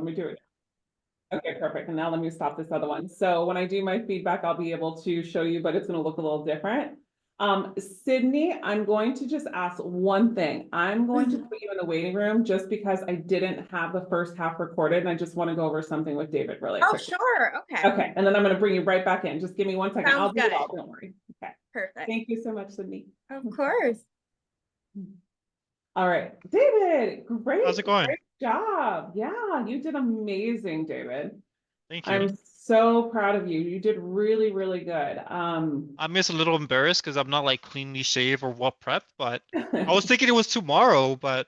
Let me do it. Okay, perfect. And now let me stop this other one. So when I do my feedback, I'll be able to show you, but it's gonna look a little different. Sydney, I'm going to just ask one thing. I'm going to put you in the waiting room just because I didn't have the first half recorded and I just want to go over something with David really Oh, quickly. sure. Okay. Okay, and then I'm gonna bring you right back in. Just give me 1 second. I'll Sounds do it good. all, don't worry. Okay, Perfect. thank you so much, Sydney. Of course. All right, David, great. How's it going? Great job. Yeah, you did amazing, David. Thank you. I'm so proud of you. You did really, really good. I'm just a little embarrassed because I'm not like cleanly shaved or well prepped, but I was thinking it was tomorrow, but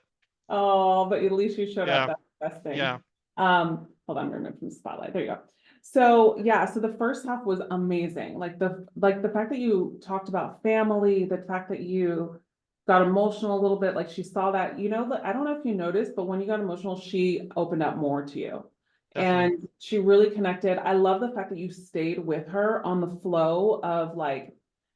Oh, but at least you showed up. yeah, That's the best thing. yeah. Hold on, remove from the spotlight. There you go. So yeah, so the first half was amazing. Like the fact that you talked about family, the fact that you got emotional a little bit, like she saw that, you know, I don't know if you noticed, but when you got emotional, she opened up more to you. Definitely. And she really connected. I love the fact that you stayed with her on the flow of like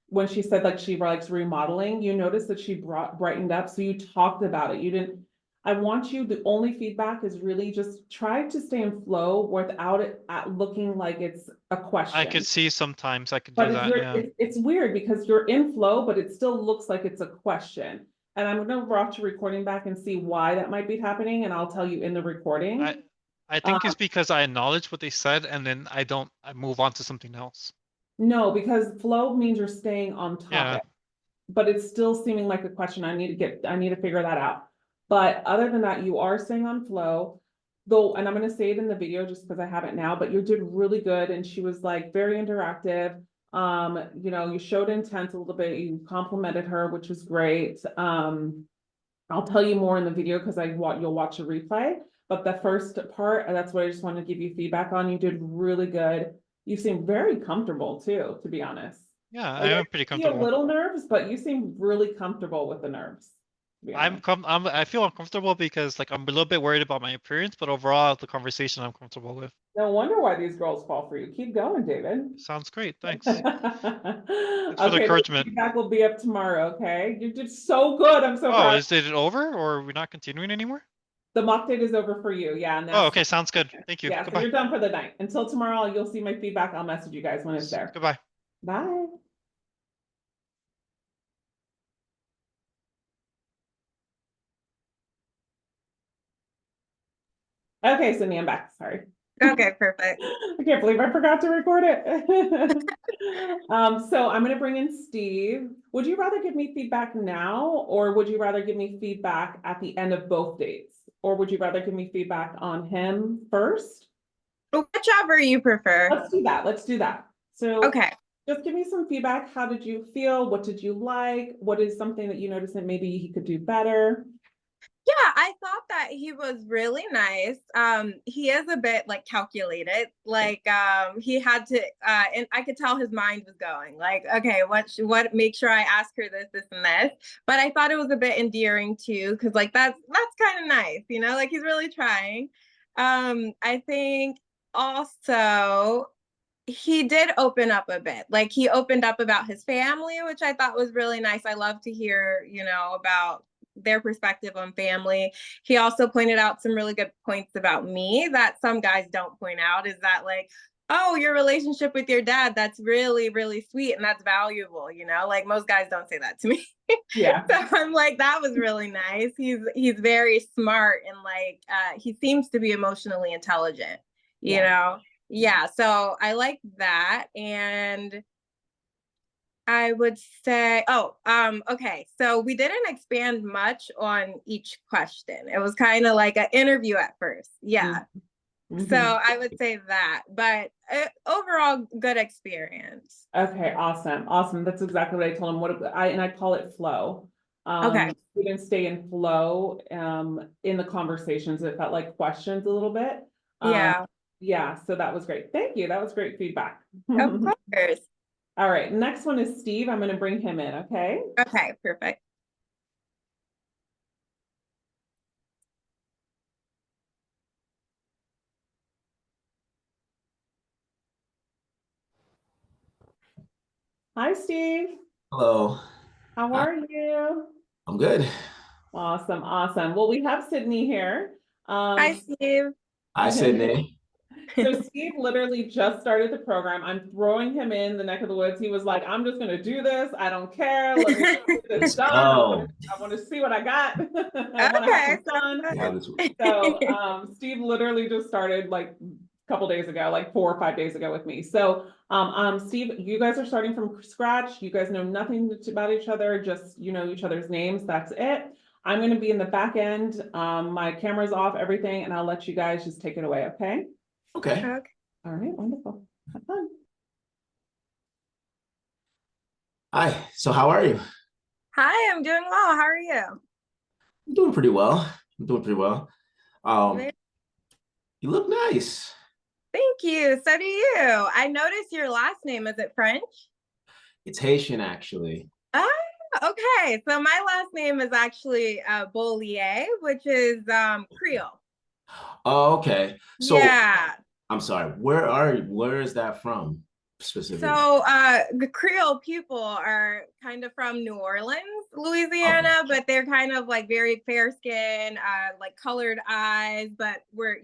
when she said like she likes remodeling, you noticed that she brightened up. So you talked about it. You didn't, I want you, the only feedback is really just try to stay in flow without it looking like it's a question. I could see sometimes I could But do it's that, weird, yeah. it's weird because you're in flow, but it still looks like it's a question. And I'm gonna watch your recording back and see why that might be happening, and I'll tell you in the recording. I think it's because I acknowledge what they said and then I move on to something else. No, because flow means you're staying on Yeah. topic, but it's still seeming like a question. I need to figure that out. But other than that, you are staying on flow. Though, and I'm gonna say it in the video just because I have it now, but you did really good. And she was like very interactive. You know, you showed intent a little bit, you complimented her, which was great. I'll tell you more in the video because you'll watch a replay. But the first part, that's what I just wanted to give you feedback on. You did really good. You seem very comfortable too, to be honest. Yeah, I am pretty I see a comfortable. little nerves, but you seem really comfortable with the nerves. I feel uncomfortable because like I'm a little bit worried about my appearance, but overall the conversation I'm comfortable with. No wonder why these girls fall for you. Keep going, David. Sounds great. Thanks. Okay, For the the encouragement. feedback will be up tomorrow, okay? You did so good. I'm so Oh, proud. is it over or are we not continuing anymore? The mock date is over for you. Yeah. And Oh, okay. Sounds good. Thank you. Yeah, so Goodbye. you're done for the night. Until tomorrow, you'll see my feedback. I'll message you guys when it's there. Goodbye. Bye. Okay, Sydney, I'm back. Sorry. Okay, perfect. I can't believe I forgot to record it. So I'm gonna bring in Steve. Would you rather give me feedback now, or would you rather give me feedback at the end of both dates? Or would you rather give me feedback on him first? Whichever you prefer. Let's do that. Let's do that. So Okay. just give me some feedback. How did you feel? What did you like? What is something that you noticed that maybe he could do better? Yeah, I thought that he was really nice. He is a bit like calculated. Like he had to and I could tell his mind was going like, okay, what make sure I ask her this and this. But I thought it was a bit endearing too, because like that's kind of nice, you know, like he's really trying. I think also he did open up a bit. Like he opened up about his family, which I thought was really nice. I love to hear, you know, about their perspective on family. He also pointed out some really good points about me that some guys don't point out, is that like, oh, your relationship with your dad, that's really, really sweet and that's valuable, you know? Like most guys don't say that to me. Yeah. So I'm like, that was really nice. He's very smart and like he seems to be emotionally intelligent, you know? Yeah, so I like that. And I would say, okay. So we didn't expand much on each question. It was kind of like an interview at first. Yeah. Mm-hmm. So I would say that, but overall, good experience. Okay, awesome. Awesome. That's exactly what I told him. I call it flow. Okay. We didn't stay in flow in the conversations. It felt like questions a little bit. Yeah. Yeah, so that was great. Thank you. That was great feedback. Of course. All right, next one is Steve. I'm going to bring him in, okay? Okay, perfect. Hi, Steve. Hello. How are you? I'm good. Awesome, awesome. Well, we have Sydney here. Hi, Steve. Hi, Sydney. So Steve literally just started the program. I'm throwing him in the neck of the woods. He was like, I'm just gonna do this. I don't care. Let me get this Let's done. go. I want to see what I got. I want to have Okay, some fun. Yeah, this- So Steve literally just started like a couple days ago, like 4 or 5 days ago with me. So Steve, you guys are starting from scratch. You guys know nothing about each other, just you know each other's names. That's it. I'm gonna be in the back end. My camera's off, everything, and I'll let you guys just take it away, okay? Okay. Okay. All right, wonderful. Have fun. Hi. So how are you? Hi, I'm doing well. How are you? I'm doing pretty well. I'm doing pretty well. Very- You look nice. Thank you. So do you. I noticed your last name. Is it French? It's Haitian, actually. Ah, okay. So my last name is actually Bollier, which is Creole. Oh, okay. So Yeah. I'm sorry. Where are you? Where is that from specifically? So the Creole people are kind of from New Orleans, Louisiana, but they're kind of like very fair skin, like colored eyes, but we're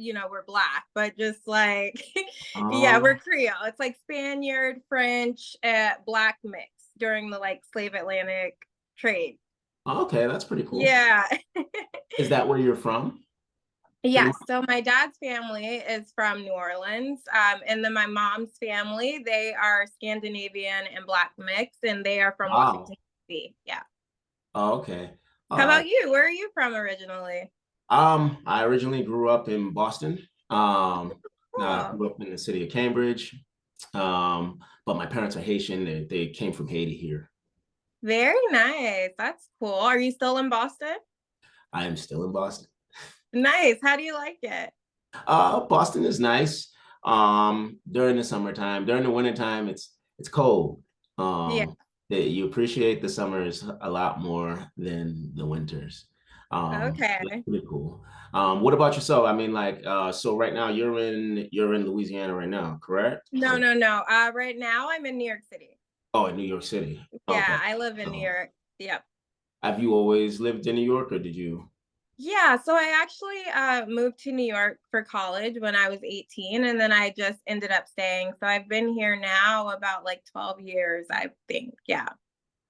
black, but just like yeah, we're Oh, Creole. It's like Spaniard, French, black mix during the like slave Atlantic trade. okay. That's pretty cool. Yeah. Is that where you're from? Pretty Yes, much? so my dad's family is from New Orleans, and then my mom's family, they are Scandinavian and Black mix, and they are from Wow. Washington, D.C. Yeah. Oh, okay. How Uh, about you? Where are you from originally? I originally grew up in Boston. I Cool. grew up in the city of Cambridge. But my parents are Haitian. They came from Haiti here. Very nice. That's cool. Are you still in Boston? I am still in Boston. Nice. How do you like it? Boston is nice. During the summertime, during the wintertime, it's cold. Yeah. You appreciate the summers a lot more than the winters. It's Okay. pretty cool. What about yourself? I mean, like, so right now you're in Louisiana right now, correct? No, no, no. Right now I'm in New York City. Oh, in New York City. Okay. Yeah, I live in New So, York. Yep. have you always lived in New York, or did you? Yeah, so I actually moved to New York for college when I was 18, and then I just ended up staying. So I've been here now about like 12 years, I think. Yeah,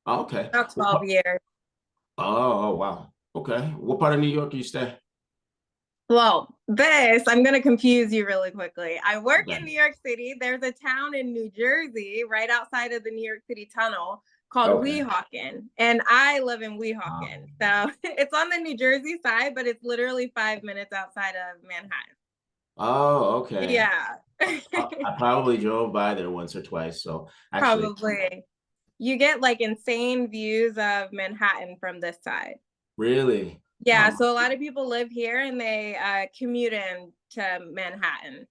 Oh, okay. about 12 years. Oh, wow. Okay. What part of New York do you stay? Well, I'm going to confuse you really quickly. I work in Okay. New York City. There's a town in New Jersey right outside of the New York City tunnel called Okay. Weehawken, and I live in Um, Weehawken. So it's on the New Jersey side, but it's literally 5 minutes outside of Manhattan. oh, okay. Yeah. I probably drove by there once or twice. So actually, Probably. You get like insane views of Manhattan from this side. really, Yeah, um, so a lot of people live here and they commute in to Manhattan.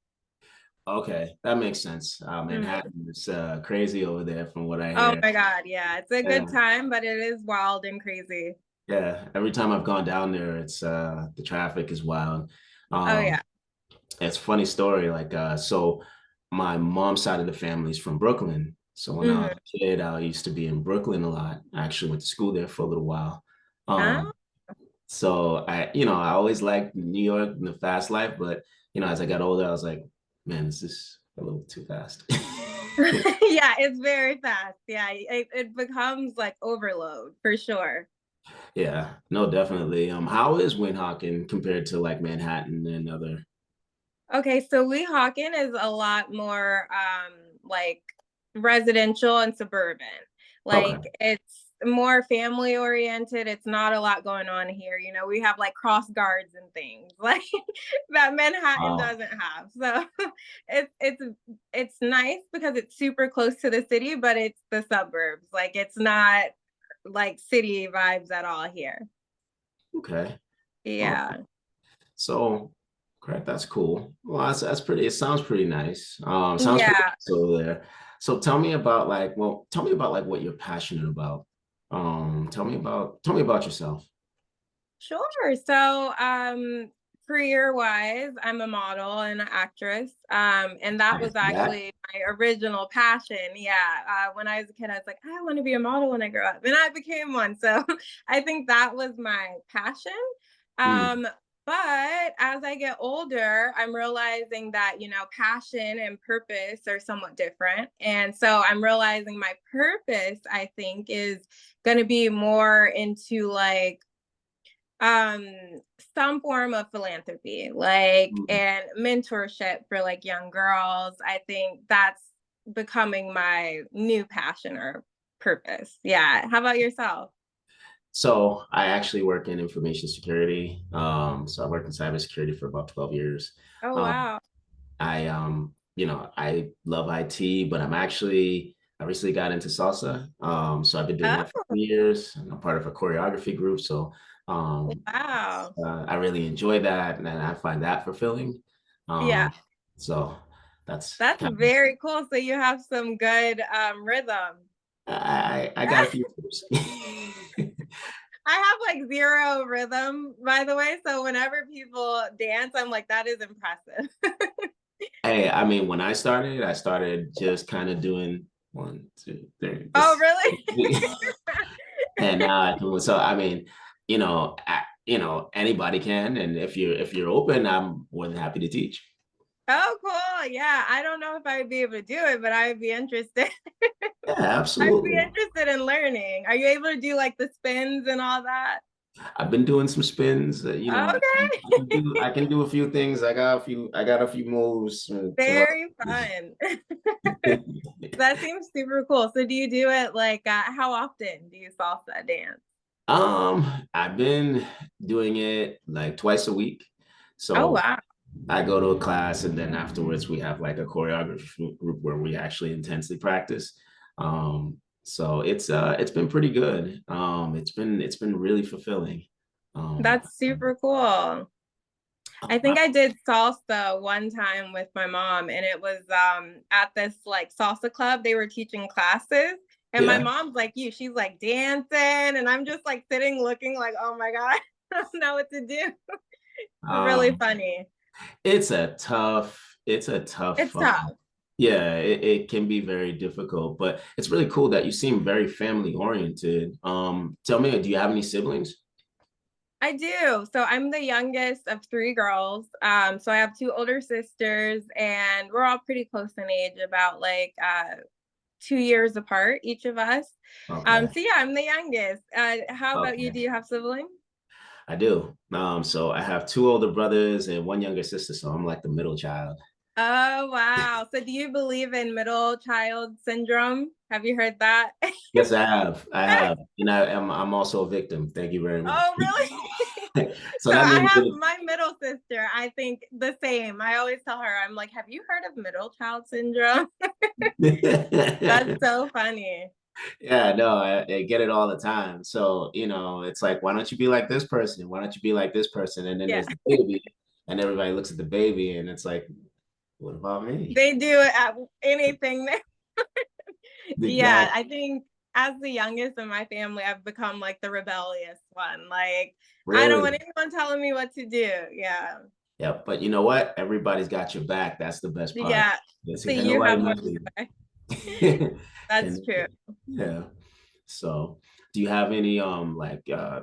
okay, that makes sense. Mhm. Manhattan is crazy over there, from what I Oh hear. my God, yeah, it's a Yeah, good time, but it is wild and crazy. yeah. Every time I've gone down there, it's the traffic is wild. Oh Um, yeah. it's a funny story. Like, so my mom's side of the family is from Brooklyn. So when I was Hmm. a kid, I used to be in Brooklyn a lot. I actually went to school there for a little while. Oh. Um, So I always liked New York and the fast life, but as I got older, I was like, man, this is a little too fast. Yeah, it's very fast. Yeah, it becomes like overload for sure. Yeah, no, definitely. How is Weehawken compared to like Manhattan and other? Okay, so Weehawken is a lot more like residential and suburban. Okay. Like it's more family oriented. It's not a lot going on here. You know, we have like cross guards and things like that Manhattan Oh, doesn't have. So it's nice because it's super close to the city, but it's the suburbs. Like it's not like city vibes at all here. okay. Oh, Yeah. so correct. That's cool. Well, that's pretty. It sounds pretty nice. Sounds pretty Yeah. nice over there. So tell me about like what you're passionate about. Tell me about yourself. Sure. So, career-wise, I'm a model and an actress. And that I was see that. actually my original passion. Yeah. When I was a kid, I was like, I want to be a model when I grow up. And I became one. So I think that was my passion. Hmm. Um, But as I get older, I'm realizing that, passion and purpose are somewhat different. And so I'm realizing my purpose, I think, is going to be more into like um some form of philanthropy, like, Mm. and mentorship for like young girls. I think that's becoming my new passion or purpose. Yeah. How about yourself? So I actually work in information security. So I worked in cybersecurity for about 12 years. Oh, Um, wow. I love IT, but I recently got into salsa. So I've been doing that for Oh, 2 years. And I'm part of a choreography group. So um, wow. I really enjoy that and I find that fulfilling. Yeah. Um, so that's That's kind very cool. So you have some good rhythm. of, I got a few tips. I have like zero rhythm, by the way. So whenever people dance, I'm like, that is impressive. Hey, I mean, when I started just kind of doing 1, 2, 3, Oh, just, really? and now I can. So I mean, anybody can, and if you're open, I'm more than happy to teach. Oh, cool. Yeah. I don't know if I would be able to do it, but I would be interested. Yeah, I'd be absolutely. interested in learning. Are you able to do like the spins and all that? I've been doing some spins. Okay. I can do a few things. I got a few moves to learn. Very fun. That seems super cool. So do you do it like how often do you salsa dance? I've been doing it like twice a week. Oh, So wow. I go to a class and then afterwards we have like a choreography group where we actually intensely practice. So it's been pretty good. It's been really fulfilling. Um, That's super cool. I think I did salsa one time with my mom, and it was at this like salsa club. They were teaching classes, and my yeah. mom's like you. She's like dancing, and I'm just like sitting looking like, oh my God, I don't know what to do. It's really Um, funny. it's a tough, It's tough. yeah, it can be very difficult, but it's really cool that you seem very family oriented. Tell me, do you have any siblings? I do. So I'm the youngest of three girls. So I have two older sisters, and we're all pretty close in age, about like 2 years apart, each of us. Okay, So yeah, I'm the youngest. How about you? okay, Do you have siblings? I do. So I have two older brothers and one younger sister, so I'm like the middle child. Oh, wow. So do you believe in middle child syndrome? Have you heard that? Yes, I have. I have. And I'm also a victim. Thank you very much. Oh, really? So So that I means have that my middle sister, I think the same. I always tell her, I'm like, have you heard of middle child syndrome? That's so funny. yeah, no, I get it all the time. So, it's like, why don't you be like this person? Why don't you be like this person? And then Yeah, there's the baby, and everybody looks at the baby, and it's like, what about me? they do anything. Yeah, Exactly. I think as the youngest in my family, I've become like the rebellious one. Like, I don't want Really? anyone telling me what to do. Yeah. Yeah, but you know what? Everybody's got your back. That's the best part. Yeah. Yes, So and you nobody have more knows respect. you. That's And true. yeah. So, do you have any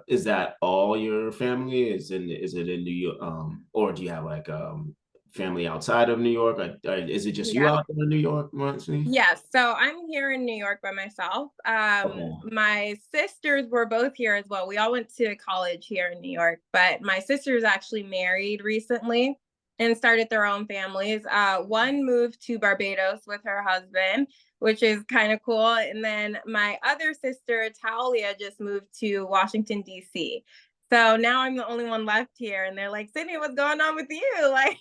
is that all your family is it in New York or do you have like family outside of New York or is it just you Yeah. out there in New York, Monty? Yes. So I'm here in New York by myself. Okay. My sisters were both here as well. We all went to college here in New York, but my sisters actually married recently and started their own families. One moved to Barbados with her husband, which is kind of cool. And then my other sister, Talia, just moved to Washington, D.C. So now I'm the only one left here. And they're like, Sydney, what's going on with you? Like,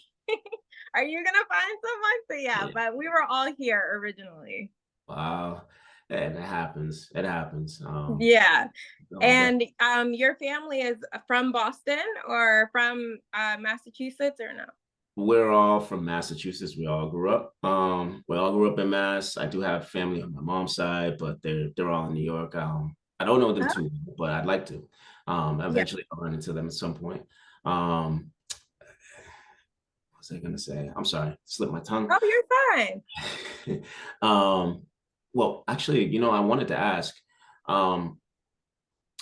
are you gonna find someone? So yeah, Yeah. but we were all here originally. Wow. And it happens. It happens. Yeah. No, that And your family is from Boston or from Massachusetts or no? we're all from Massachusetts. We all grew up. We all grew up in Mass. I do have family on my mom's side, but they're all in New York. I don't know them Oh, too, well, but I'd like to. yeah. Eventually I'll run into them at some point. Um, what was I gonna say? I'm sorry, slipped my tongue. Oh, you're fine. um, well, actually, I wanted to ask. Um,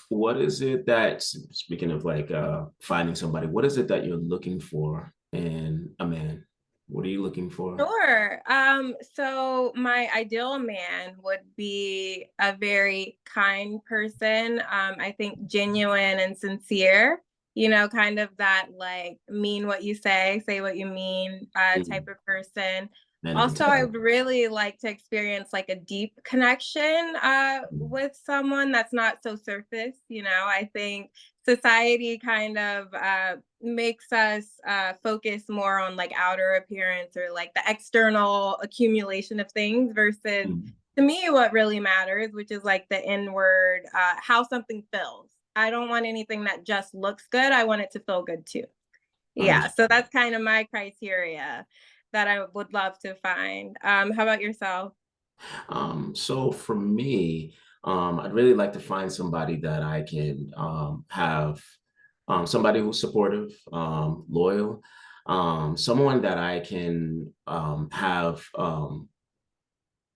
what is it that, speaking of like finding somebody, what is it that you're looking for in a man? What are you looking for? Sure. So my ideal man would be a very kind person. I think genuine and sincere, kind of that like mean what you say what you mean type of person. Man of Also, I integrity. would really like to experience like a deep connection with someone that's not so surface. I think society kind of makes us focus more on like outer appearance or like the external accumulation of things versus Mm. to me what really matters, which is like the inward how something feels. I don't want anything that just looks good. I want it to feel good too. Yeah, so that's kind of my criteria that I would love to find. How about yourself? So for me, I'd really like to find somebody that I can have somebody who's supportive, loyal, someone that I can have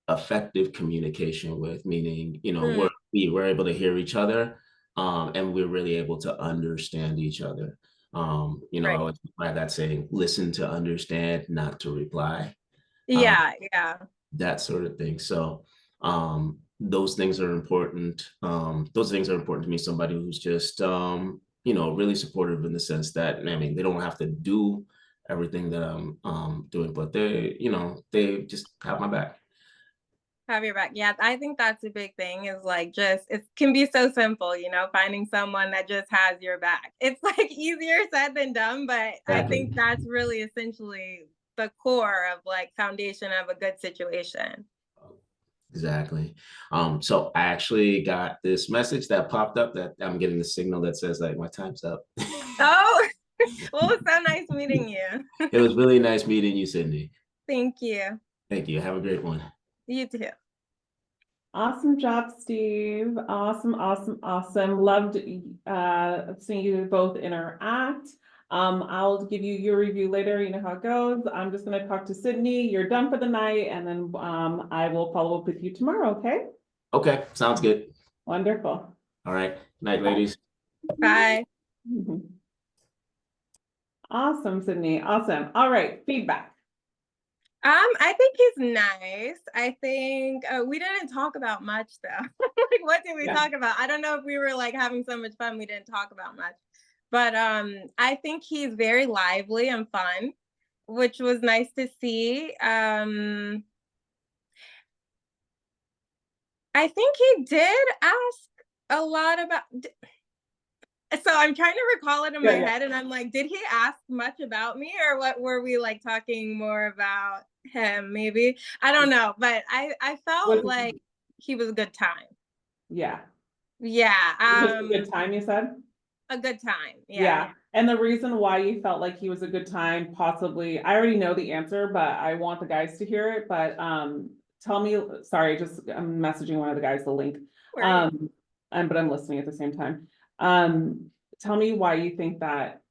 effective communication with, meaning, Mm, we're able to hear each other, and we're really able to understand each other. I right. always have that saying, listen to understand, not to reply. Um, Yeah, yeah. that sort of thing. So those things are important. Those things are important to me. Somebody who's just really supportive in the sense that, I mean, they don't have to do everything that I'm doing, but they just have my back. Have your back. Yeah, I think that's a big thing is like just it can be so simple, finding someone that just has your back. It's like easier said than done, but I Exactly. think that's really essentially the core of like foundation of a good situation. Exactly. So I actually got this message that popped up that I'm getting the signal that says like my time's up. Oh, well, it's so nice meeting you. It was really nice meeting you, Sydney. Thank you. Thank you. Have a great one. You too. Awesome job, Steve. Awesome, awesome, awesome. Loved seeing you both interact. I'll give you your review later. You know how it goes. I'm just gonna talk to Sydney. You're done for the night, and then I will follow up with you tomorrow, okay? Okay, sounds good. Wonderful. All right. Night, ladies. Bye. Mhm. Awesome, Sydney. Awesome. All right, feedback. I think he's nice. I think we didn't talk about much though. Like, what did we Yeah. talk about? I don't know if we were like having so much fun we didn't talk about much. But I think he's very lively and fun, which was nice to see. I think he did ask a lot about. So I'm trying to recall it in my Yeah, yeah. head, and I'm like, did he ask much about me, or what were we like talking more about him? Maybe I don't know, but I felt Was like he was a good time. yeah. Yeah, Just a good time, you said? a good time. Yeah. Yeah, and the reason why you felt like he was a good time, possibly, I already know the answer, but I want the guys to hear it, but tell me, sorry, just I'm messaging one of the guys the link. Right. But I'm listening at the same time. Um, tell me why you think that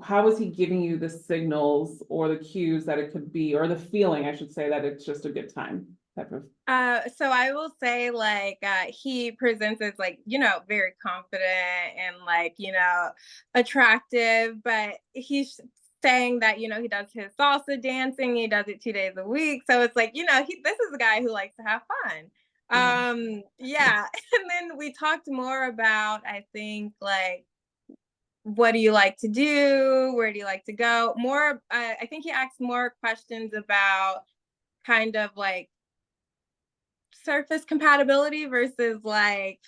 how is he giving you the signals or the cues that it could be, or the feeling, I should say, that it's just a good time type of. So I will say like he presents as like, very confident and like, attractive, but he's saying that, he does his salsa dancing, he does it 2 days a week. So it's like, this is a guy who likes to have fun. Yeah. And then we talked more about, I think, like, what do you like to do? Where do you like to go? More, I think he asked more questions about kind of like surface compatibility versus like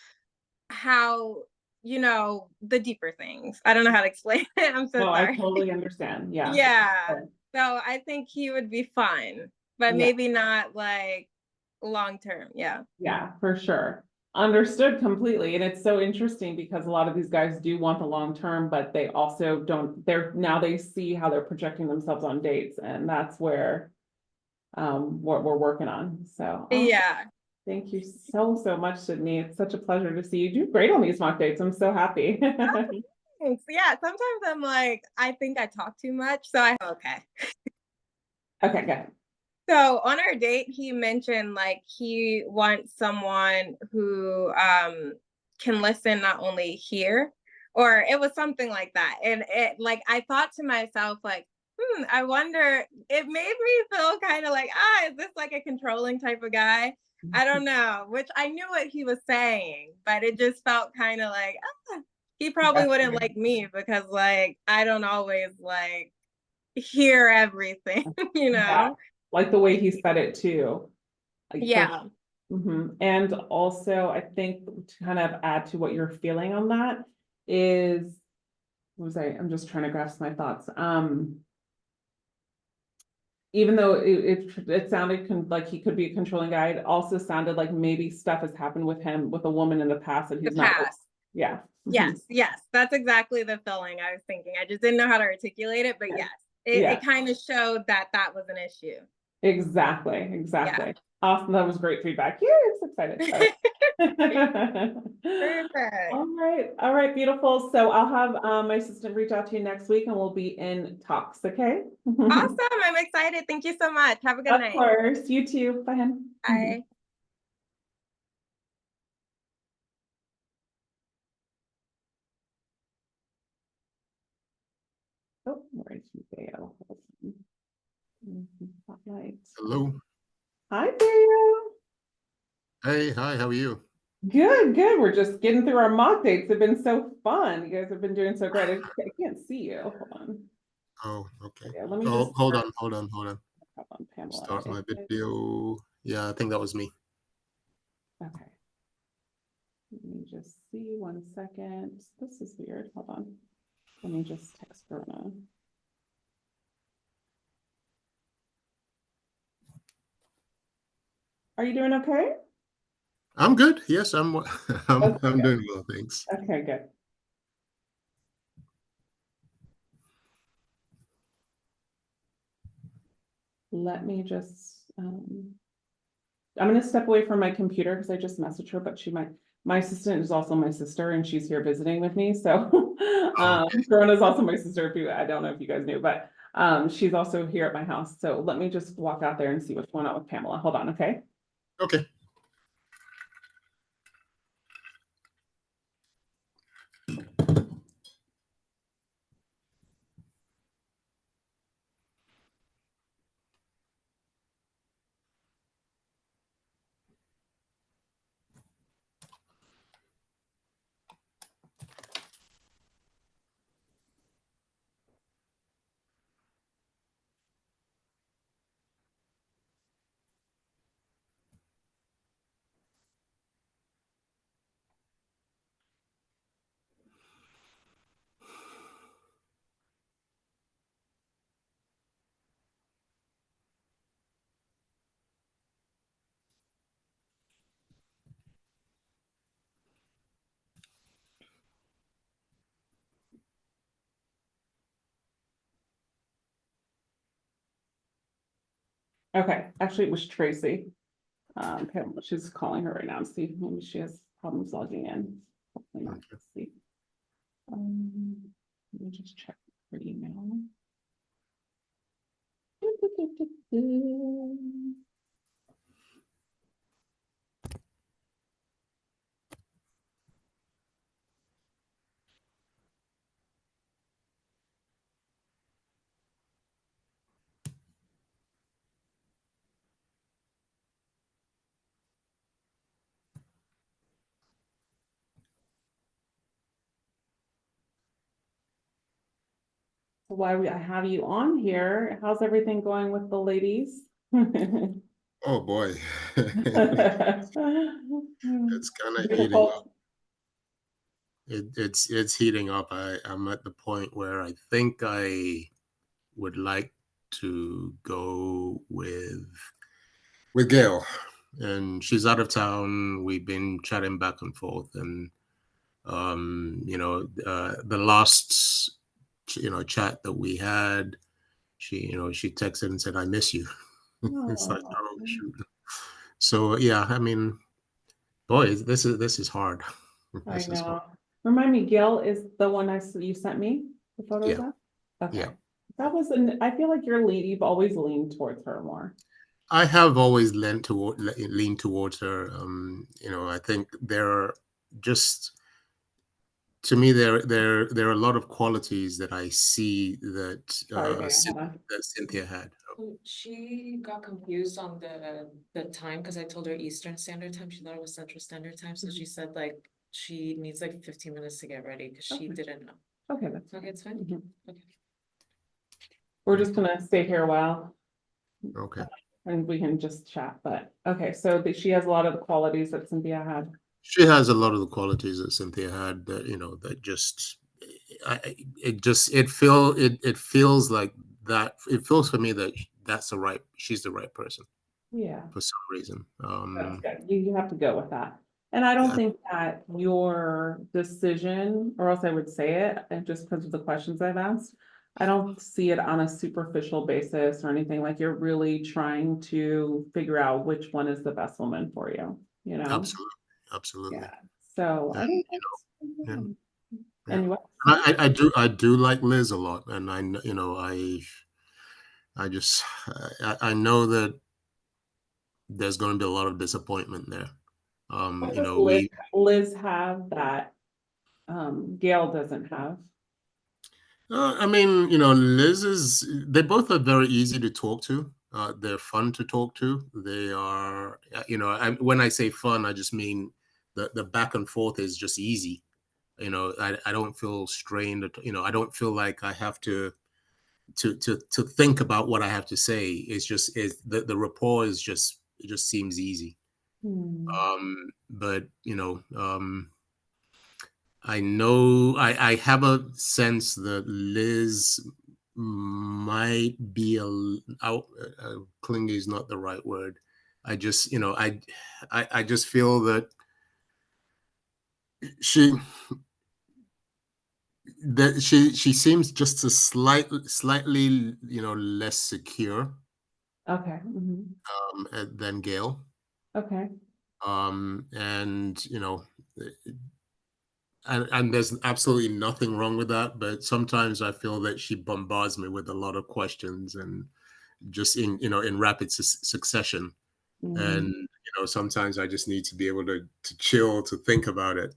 how the deeper things. I don't know how to explain it. I'm so No, I sorry. totally understand, yeah. Yeah. So I think he would be fun, but Yeah. maybe not like long term. Yeah. Yeah, for sure. Understood completely. And it's so interesting because a lot of these guys do want the long term, but they also don't, now they see how they're projecting themselves on dates, and that's where what we're working on. So awesome. Yeah. Thank you so, so much, Sydney. It's such a pleasure to see you do great on these mock dates. I'm so happy. Thanks. Yeah. Sometimes I'm like, I think I talk too much. So okay. Okay, good. So on our date, he mentioned like he wants someone who can listen not only here, or it was something like that. And it like I thought to myself, like, I wonder, it made me feel kind of like, is this like a controlling type of guy? I don't know, which I knew what he was saying, but it just felt kind of like, he probably wouldn't like me because like I don't always like hear everything, you Yeah, know? like the way he said it too. Like, Yeah. And also, I think to kind of add to what you're feeling on that is, I'm just trying to grasp my thoughts. Even though it sounded like he could be a controlling guy, it also sounded like maybe stuff has happened with him with a woman in the past and The he's not. past. Yeah. Yes, that's exactly the feeling I was thinking. I just didn't know how to articulate it, but yes, it kind of showed that was an issue. Exactly. Awesome. That was great feedback. Yeah, it's excited. Perfect. All right, beautiful. So I'll have my assistant reach out to you next week and we'll be in talks, okay? Awesome. I'm excited. Thank you so much. Have a good night. Of course. You too. Bye, Hen. Bye. Oh, where is Theo? Spotlight. Hello. Hi, Theo. Hey, hi, how are you? Good. We're just getting through our mock dates. They've been so fun. You guys have been doing so great. I can't see you. Hold on. Oh, okay. Yeah, let me Oh, just hold on. Hold on, Pamela. Start my video. Yeah, I think that was me. Okay. Let me just see 1 second. This is weird. Hold on. Let me just text Verona. Are you doing okay? I'm good. Yes, I'm Okay. I'm doing well, thanks. Okay, good. Let me just, I'm gonna step away from my computer because I just messaged her, but my assistant is also my sister and she's here visiting with me. So Verona's also my sister, I don't know if you guys knew, but she's also here at my house. So let me just walk out there and see what's going on with Pamela. Hold on, okay? Okay. Okay, actually it was Tracy. Pamela, she's calling her right now to see if maybe she has problems logging in. Hopefully not. Let's see. Let me just check her email. I have you on here. How's everything going with the ladies? Oh boy. It's kind of heating up. It's heating up. I'm at the point where I think I would like to go with Gail. And she's out of town. We've been chatting back and forth, and the last chat that we had, she texted and said, "I miss you." It's like, oh shoot. So yeah, I mean, boy, this is hard. I This is hard. know. Remind me, Gil is the one you sent me the photos Yeah. of? Okay. Yeah. That was I feel like you've always leaned towards her more. I have always leaned towards her. I think there just to me, there are a lot of qualities that I see that Sorry, Bea, hold on. that Cynthia had. She got confused on the time because I told her Eastern Standard Time. She thought it was Central Standard Time. So she said like she needs like 15 minutes to get ready because she Okay. didn't know. Okay, that's Okay, it's fine. Mhm. Okay. We're just gonna stay here a while Okay. and we can just chat, but, okay, so she has a lot of the qualities that Cynthia had. She has a lot of the qualities that Cynthia had that, that just, it feels like that. It feels for me that she's the right person Yeah. for some reason. That's good. You have to go with that. And I don't Yeah. think that your decision, or else I would say it, and just because of the questions I've asked, I don't see it on a superficial basis or anything, like you're really trying to figure out which one is the best woman for you, you know? Absolutely. Absolutely. Yeah, so I And, think yeah. that's. Yeah. And what? I do like Liz a lot, and I know that there's going to be a lot of disappointment there. What does Liz have that Gail doesn't have? I mean, Liz they both are very easy to talk to. They're fun to talk to. They are, when I say fun, I just mean the back and forth is just easy. I don't feel strained. I don't feel like I have to think about what I have to say. It's just the rapport is just, it just seems easy. But I know I have a sense that Liz might be clingy is not the right word. I just, I just feel that she she seems just a slightly less secure Okay. than Gail. Okay. And and there's absolutely nothing wrong with that, but sometimes I feel that she bombards me with a lot of questions and just in rapid succession. And sometimes I just need to be able to chill, to think about it.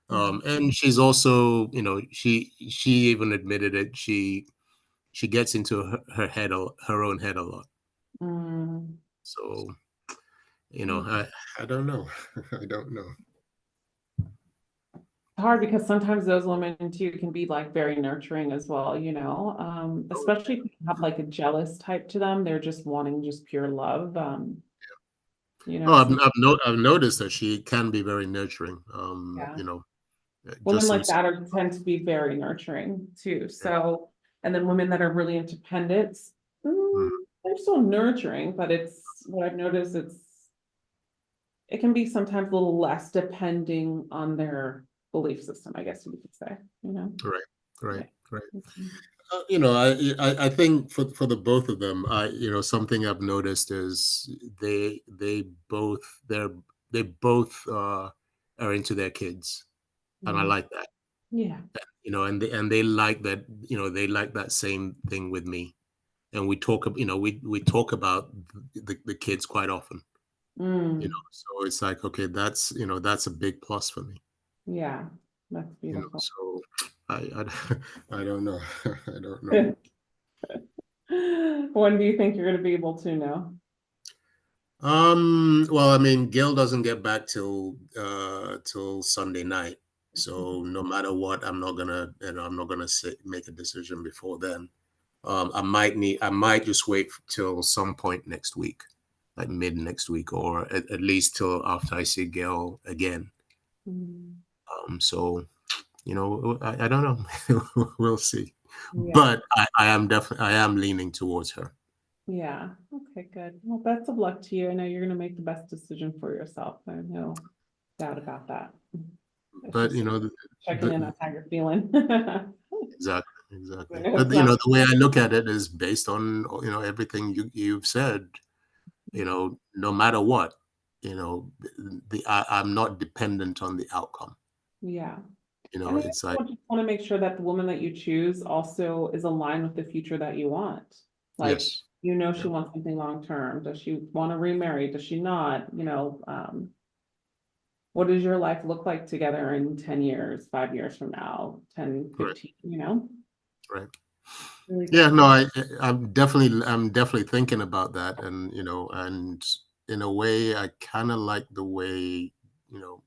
And she's also, she even admitted it. She gets into her own head a lot. So, I don't know. I don't know. Hard because sometimes those women too can be like very nurturing as well, especially if you have like a jealous type to them. They're just wanting just pure love. I've noticed that she can be very nurturing. Yeah. Just Women like that tend to be very nurturing too. So, and then women that are really independent, they're still nurturing, but it's what I've noticed. It can be sometimes a little less depending on their belief system, I guess you could say. Right. Yeah. I think for the both of them, something I've noticed is they both are into their kids, and I like that. Yeah. And they like that. They like that same thing with me, and we talk. We talk about the kids quite often. So it's like, okay, that's a big plus for me. Yeah, that's beautiful. So I don't know. I don't know. When do you think you're going to be able to know? Well, I mean, Gail doesn't get back till Sunday night. So no matter what, I'm not gonna make a decision before then. I might just wait till some point next week, like mid next week, or at least till after I see Gail again. So, I don't know. We'll see. Yeah. But I am leaning towards her. Yeah. Okay, good. Well, best of luck to you. I know you're going to make the best decision for yourself. I have no doubt about that. But checking in on how you're feeling. Exactly. But the way I look at it is based on everything you've said. No matter what, I'm not dependent on the outcome. Yeah. It's like, I just want to make sure that the woman that you choose also is aligned with the future that you want. Like, yes. She wants something long term. Does she want to remarry? Does she not? what does your life look like together in 10 years, 5 years from now, 10, Right. 15, you know? Right. Really Yeah, good. no, I'm definitely thinking about that, and and in a way, I kind of like the way, you know,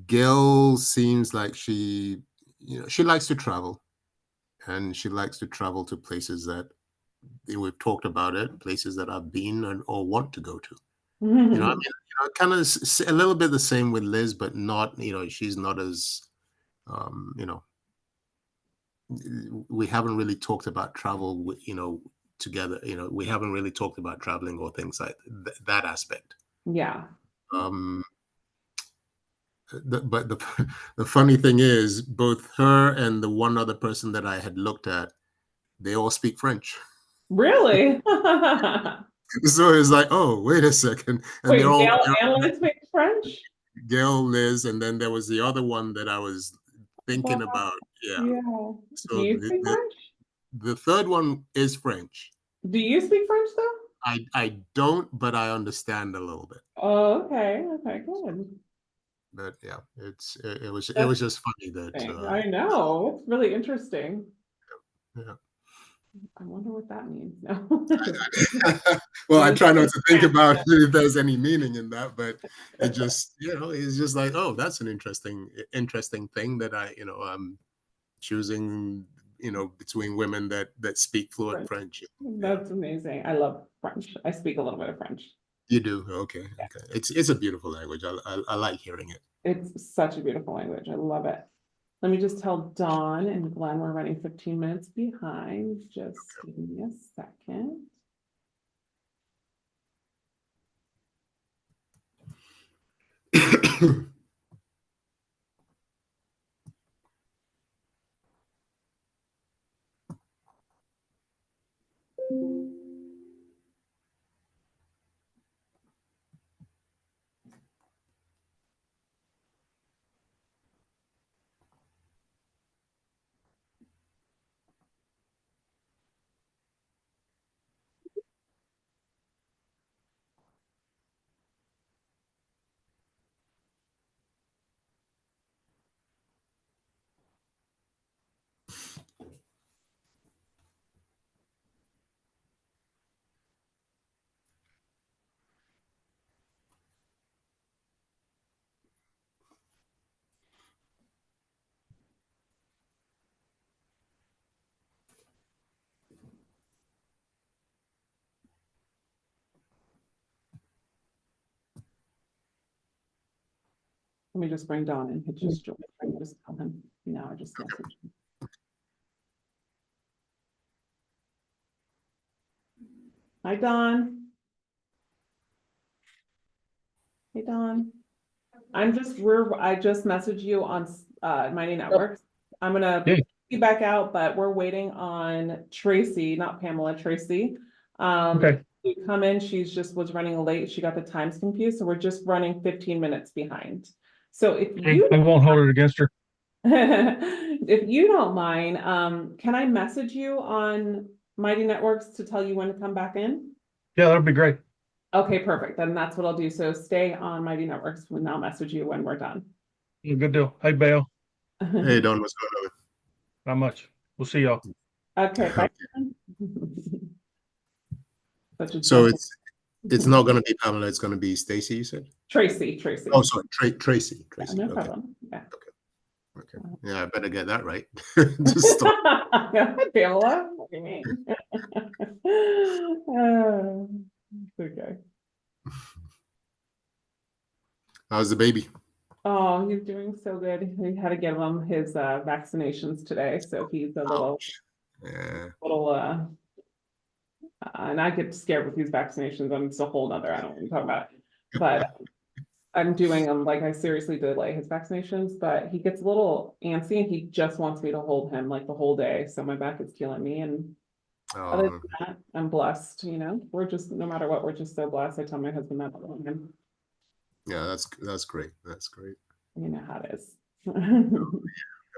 Gail seems like she likes to travel, and she likes to travel to places that we've talked about it, places that I've been or want to go to. I mean, kind of a little bit the same with Liz, but not, she's not as, um, you know, we haven't really talked about travel, together. We haven't really talked about traveling or things like that aspect. Yeah. Um, but the funny thing is, both her and the one other person that I had looked at, they all speak French. Really? So it's like, oh, wait a second, and Wait, they're all Gail and Liz speak French? Gail, Liz, and then there was the other one that I was thinking Wow. about. Yeah. Yeah. Do So you speak French? the third one is French. Do you speak French though? I don't, but I understand a little bit. Oh, okay. Okay, good. But yeah, it was That's just funny that interesting. I know. It's really interesting. yeah. I wonder what that means. No. Well, I try not to think about if there's any meaning in that, but it just, it's just like, oh, that's an interesting thing that I'm choosing, between women that speak fluent French. That's amazing. I love French. I speak a little bit of French. You do? Okay. Okay. It's a beautiful language. I like hearing it. It's such a beautiful language. I love it. Let me just tell Dawn and Glenn we're running 15 minutes behind. Just give me a second. Let me just bring Dawn in. He just joined. I can just tell him. No, I just messaged him. Hi, Dawn. Hey, Dawn. I just messaged you on Mighty Networks. I'm gonna be back out, but we're waiting on Tracy, not Pamela, Tracy. Okay. To come in. She's just was running late. She got the times confused, so we're just running 15 minutes behind. So if you I won't hold it against her. if you don't mind, can I message you on Mighty Networks to tell you when to come back in? Yeah, that'll be great. Okay, perfect. Then that's what I'll do. So stay on Mighty Networks and I'll message you when we're done. Yeah, good deal. Hey, Bale. Hey, Don, what's going on? Not much. We'll see y'all. Okay, bye. So it's not going to be Pamela. It's going to be Stacy. You said Tracy. Oh, sorry, Tracy. Yeah, no Okay. problem. Yeah. Okay. Yeah, I better get that right. Just stop. Pamela, what do you mean? Okay. How's the baby? Oh, he's doing so good. We had to give him his vaccinations today, so he's a little, Yeah. and I get scared with these vaccinations. It's a whole nother, I don't want to talk about it. But I'm doing them, like I seriously delay his vaccinations, but he gets a little antsy and he just wants me to hold him like the whole day. So my back is killing me. And other than that, I'm blessed, we're just, no matter what, we're just so blessed. I tell my husband that all the time. Yeah, that's great. That's great. You know how it is.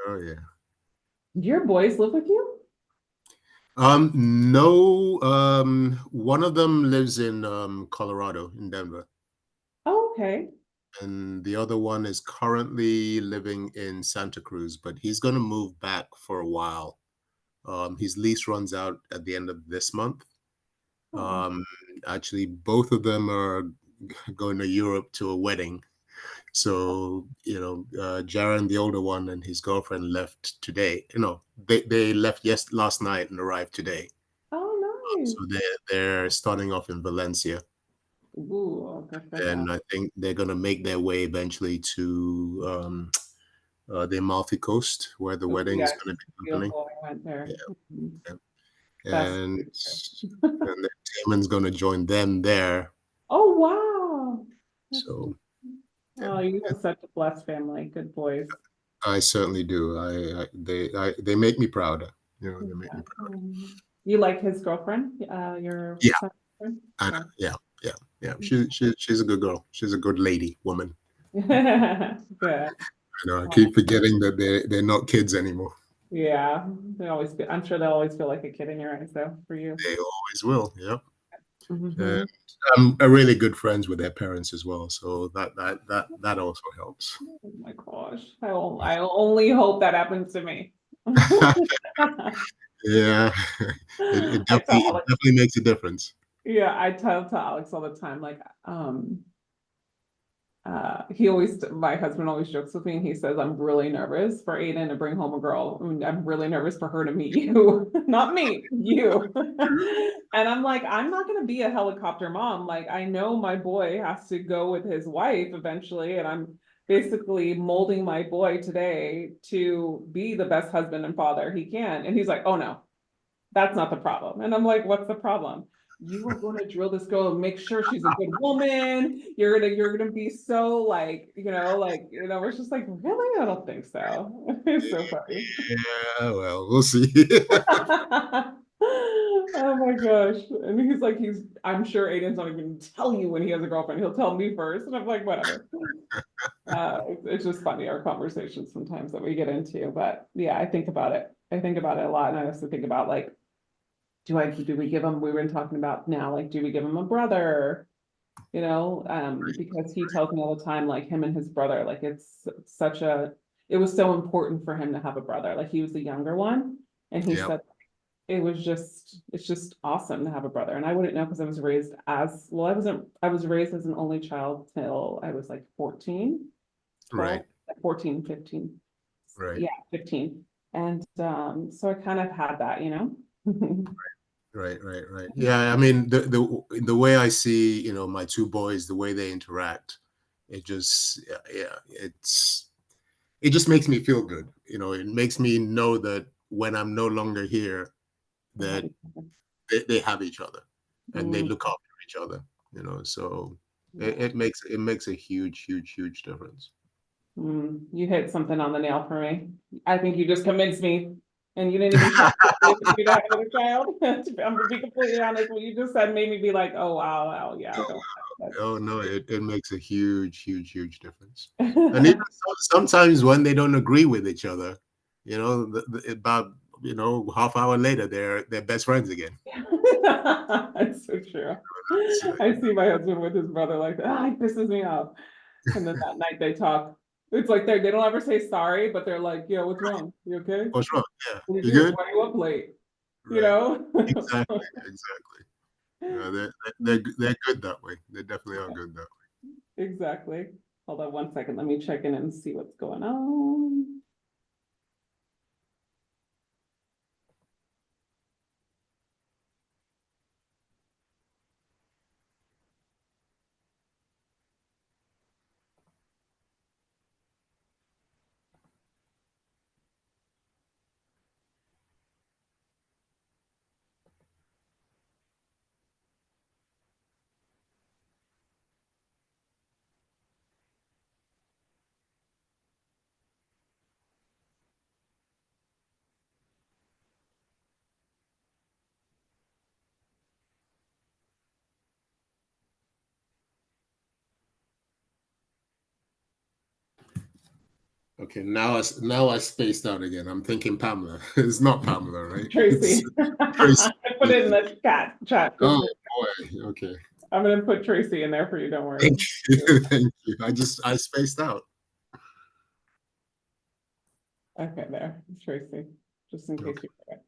Oh yeah. Do your boys live with you? No. One of them lives in Colorado, in Denver. Oh, okay. and the other one is currently living in Santa Cruz, but he's going to move back for a while. His lease runs out at the end of this month. Oh. Actually, both of them are going to Europe to a wedding. So, Jaron, the older one, and his girlfriend left today. They left last night and arrived today. Oh, nice. So they're starting off in Valencia. Ooh, okay, And I think they're going to make their way eventually to the Amalfi Coast, where the wedding is going to be happening. beautiful. I went there. Mhm. That's And beautiful. and then Taman's going to join them there. Oh, wow. So Oh, you have such a blessed family. Good boys. I certainly do. They make me proud. They make me proud. You like his girlfriend? Your Yeah. son's girlfriend? I know. Yeah. She's a good girl. She's a good lady, woman. Good. I keep forgetting that they're not kids anymore. Yeah, I'm sure they'll always feel like a kid in your eyes, though, for you. They always will. Yep. Mhm. I'm really good friends with their parents as well, so that also helps. Oh my gosh, I only hope that happens to me. Yeah, it definitely makes a difference. Yeah, I tell to Alex all the time, like, my husband always jokes with me, and he says, I'm really nervous for Aiden to bring home a girl. I'm really nervous for her to meet you, not me, you. And I'm like, I'm not gonna be a helicopter mom. Like, I know my boy has to go with his wife eventually, and I'm basically molding my boy today to be the best husband and father he can. And he's like, oh no, that's not the problem. And I'm like, what's the problem? You are going to drill this girl and make sure she's a good woman. You're gonna be so it's just like, really? I don't think so. It's so funny. Yeah, well, we'll see. Oh my gosh. And he's like, I'm sure Aiden's not even tell you when he has a girlfriend. He'll tell me first. And I'm like, whatever. It's just funny, our conversations sometimes that we get into. But yeah, I think about it. I think about it a lot. And I also think about like, do we give him, we were talking about now, like, do we give him a brother? Because he tells me all the time, like him and his brother, like it was so important for him to have a brother. Like he was the younger one. And he said it's just awesome to have a brother. And I wouldn't know because I was raised I was raised as an only child till I was like 14. 12, Right. 14, 15. Right. Yeah, 15. And so I kind of had that, Right. Yeah, I mean the way I see, my two boys, the way they interact, it just it just makes me feel good. It makes me know that when I'm no longer here, that they have each other and they look after each other. So it makes a huge difference. You hit something on the nail for me. I think you just convinced me, and you didn't even you to have another child. I'm gonna be completely honest. What you just said made me be like, oh wow, yeah. I don't Oh no, it makes a huge difference. And even sometimes when they don't agree with each other, about half hour later they're best friends again. It's so true. I see my husband with his brother like that. He pisses me off. And then that night they talk. It's like they don't ever say sorry, but they're like, yeah, what's wrong? You okay? What's wrong? Yeah. What You good? Why are you up late? Right. Exactly. They're good that way. They definitely are good that way. Exactly. Hold on 1 second. Let me check in and see what's going on. Okay, now I spaced out again. I'm thinking Pamela. It's not Pamela, right? Tracy. Tracy. I put it in the chat. Oh boy. Okay. I'm gonna put Tracy in there for you, don't worry. Thank you. Thank you. I spaced out. Okay, there, Tracy, just in case Okay. you forget.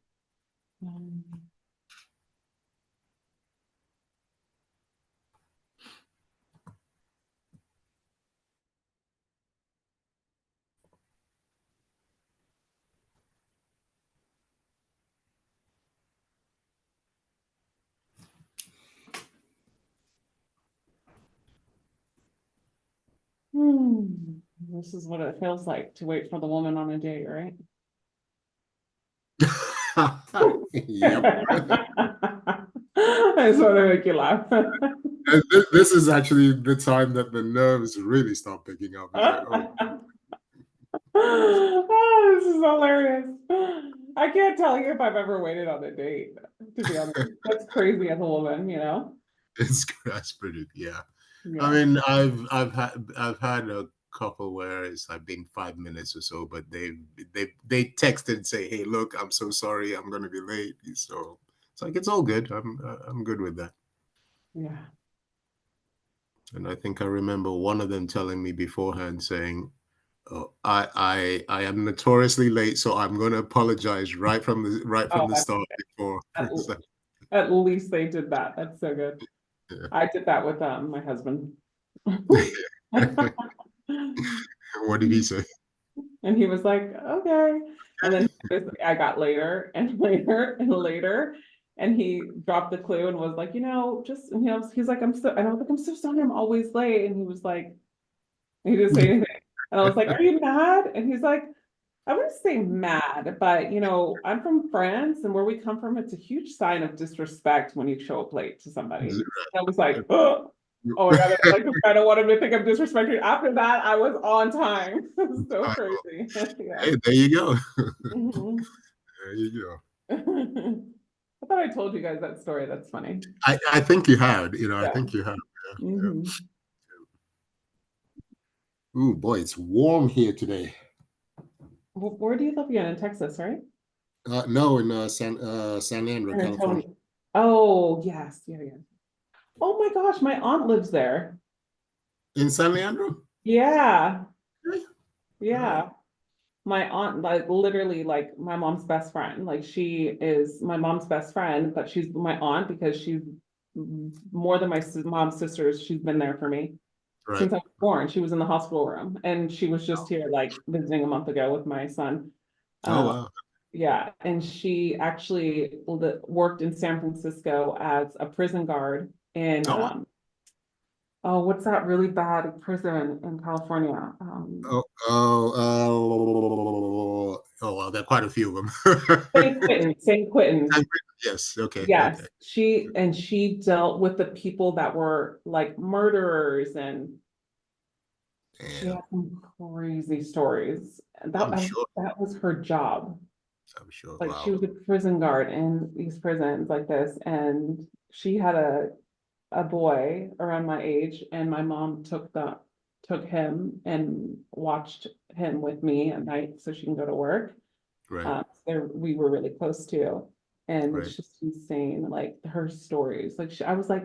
This is what it feels like to wait for the woman on a date, right? Yep. I just want to make you laugh. And this is actually the time that the nerves really start picking up. It's like, oh, Oh, this is hilarious. I can't tell you if I've ever waited on a date, to be honest. That's crazy as a woman, you know? that's pretty. Yeah. Yeah. I mean, I've had a couple where it's like been 5 minutes or so, but they texted and say, "Hey, look, I'm so sorry, I'm gonna be late." So it's like it's all good. I'm good with that. Yeah. And I think I remember one of them telling me beforehand saying, "Oh, I am notoriously late, so I'm going to apologize right from the Oh, that's start before." At, It's like, at least they did that. That's so good. yeah. I did that with my husband. What did he say? And he was like, okay. And then I got later and later and later. And he dropped the clue and was like, just, he's like, and I was like, I'm so sorry, I'm always late. And he was like, he didn't say anything. And I was like, are you mad? And he's like, I wouldn't say mad, but I'm from France, and where we come from, it's a huge sign of disrespect when you show up late to somebody. And I was like, oh my God, I don't want him to think I'm disrespecting. After that, I was on time. It was so crazy. Yeah. Hey, there you go. Mhm. There you go. I thought I told you guys that story. That's funny. I think you had, I Yeah. think you had. Yeah, yeah. Mhm. Ooh, boy, it's warm here today. Where do you live again? In Texas, right? No, in San Leandro, San California. Antonio. Oh, yes. Yeah. Oh my gosh, my aunt lives there. In San Leandro? Yeah. Really? Yeah. My aunt, like literally like my mom's best friend. Like she is my mom's best friend, but she's my aunt because she's more than my mom's sisters. She's been there for me Right. since I was born. She was in the hospital room and she was just here like visiting a month ago with my son. Oh, wow. Yeah, and she actually worked in San Francisco as a prison guard in Oh, wow. what's that really bad prison in California? Well, there are quite a few of them. San Quentin, San Quentin. Yes, okay, Yes, okay. she dealt with the people that were like murderers, and she Yeah, had some crazy stories. And that I'm sure. that was her job. I'm sure. Like she Wow. was a prison guard in these prisons like this, and she had a boy around my age, and my mom took him and watched him with me at night so she can go to work. Right, We were really close to, and right. it's just insane, like her stories. Like I was like,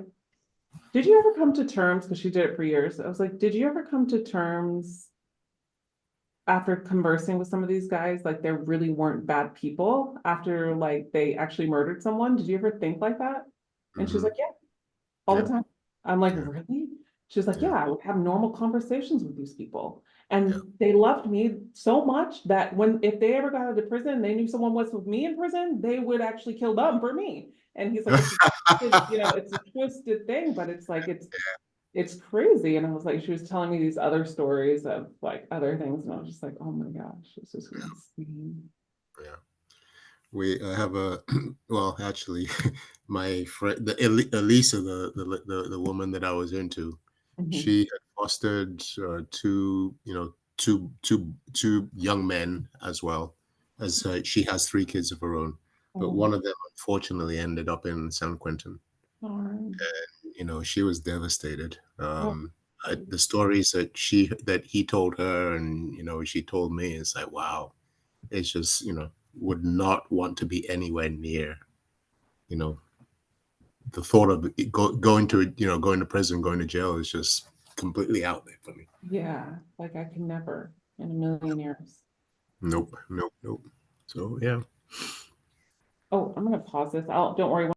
did you ever come to terms? Because she did it for years. I was like, did you ever come to terms after conversing with some of these guys, like they really weren't bad people after like they actually murdered someone? Did you ever think like that? And she's Mhm. like, yeah, all Yeah. the time. I'm like, Yeah. really? She's like, Yeah. yeah, I would have normal conversations with these people. Yeah. And they loved me so much that if they ever got out of prison, they knew someone was with me in prison, they would actually kill them for me. And he's like, it's a twisted thing, but it's like, it's crazy. And I was like, she was telling me these other stories of like other things. And I was just like, oh my gosh, this is insane. Yeah. We have a well, actually, my friend, Elisa, the woman that I was into, Mhm. she had fostered two young men as well as she has 3 kids of her own, but one of them unfortunately ended up in San Quentin. Darn. She was devastated. Oh, The stories that he told her, and she told me, it's like, wow, it's just would not want to be anywhere near, the thought of going to going to prison, going to jail is just completely out there for me. Yeah, like I can never in a million years. Nope. So yeah. Oh, I'm gonna pause this. Don't worry.